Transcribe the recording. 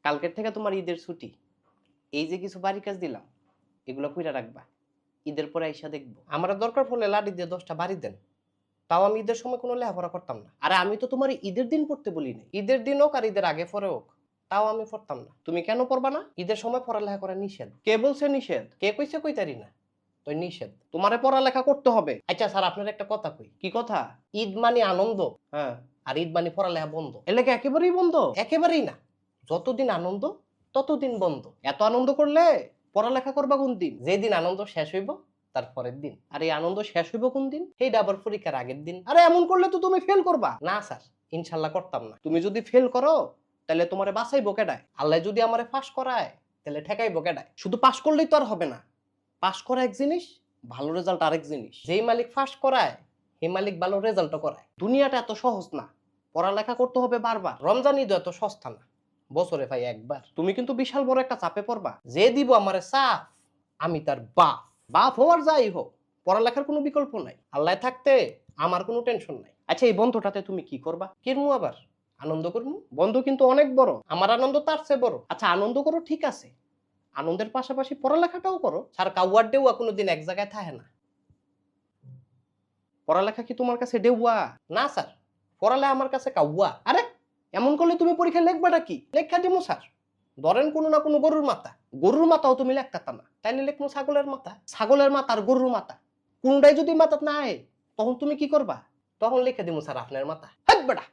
কালকের থেকে তোমার ঈদের ছুটি। এই যে কিছু বাড়ি কাজ দিলাম, এগুলো কইরা রাখবা। ঈদের পরে আইসা দেখবো। আমার দরকার পড়লে লাঠি দিয়ে 10টা বাড়ি দেন, তাও আমি ঈদের সময় কোনো লেখাপড়া করতাম না। আরে আমি তো তোমার ঈদের দিন পড়তে বলি নাই। ঈদের দিন হোক আর ঈদের আগে পরে হোক, তাও আমি পড়তাম না। তুমি কেন পড়বা না? ঈদের সময় পড়ালেখা করা নিষেধ। কে বলছে নিষেধ? কে কইছে কইতারি না? তো নিষেধ। তোমারে পড়ালেখা করতে হবে। আচ্ছা স্যার, আপনার একটা কথা কই। কি কথা? ঈদ মানে আনন্দ, হ্যাঁ, আর ঈদ মানে পড়ালেখা বন্ধ। এলাকা একেবারেই বন্ধ? একেবারেই না। যতদিন আনন্দ ততদিন বন্ধ। এত আনন্দ করলে পড়ালেখা করবা কোন দিন? যেদিন আনন্দ শেষ হইব তার পরের দিন। আর এই আনন্দ শেষ হইব কোন দিন? এইটা আবার পরীক্ষার আগের দিন। আরে এমন করলে তো তুমি ফেল করবা। না স্যার, ইনশাল্লাহ করতাম না। তুমি যদি ফেল করো তাহলে তোমারে বাঁচাইবো কেডায়? আল্লাহ যদি আমারে পাস করায় তাহলে ঠেকাইবো কেডায়? শুধু পাস করলেই তো আর হবে না। পাস করা এক জিনিস, ভালো রেজাল্ট আরেক জিনিস। যেই মালিক পাস করায় সেই মালিক ভালো রেজাল্টও করায়। দুনিয়াটা এত সহজ না, পড়ালেখা করতে হবে বারবার। রমজান ঈদ এত সস্তা না, বছরে ভাই একবার। তুমি কিন্তু বিশাল বড় একটা চাপে পড়বা। যে দিব আমারে সাফ, আমি তার বাপ। বাপ হওয়ার যাই হোক, পড়ালেখার কোনো বিকল্প নাই। আল্লাহ থাকতে আমার কোনো টেনশন নাই। আচ্ছা, এই বন্ধটাতে তুমি কি করবা? কিরমু আবার আনন্দ করমু? বন্ধু কিন্তু অনেক বড়, আমার আনন্দ তার চেয়ে বড়। আচ্ছা আনন্দ করো, ঠিক আছে, আনন্দের পাশাপাশি পড়ালেখাটাও করো। স্যার কাউয়ার ডেউয়া কোনোদিন এক জায়গায় থাকে না। পড়ালেখা কি তোমার কাছে ডেউয়া? না স্যার, পড়ালেখা আমার কাছে কাউয়া। আরে এমন করলে তুমি পরীক্ষা লিখবাটা কি? লেখা দিমু স্যার। ধরেন কোনো না কোনো গরুর মাথা, গরুর মাথাও তুমি লেখতা না, তাইলে লিখমু ছাগলের মাথা। ছাগলের মাথা আর গরুর মাথা কোনটাই যদি মাথা না আয়, তখন তুমি কি করবা? তখন লিখে দিমু স্যার আপনার মাথা। হাট বেটা।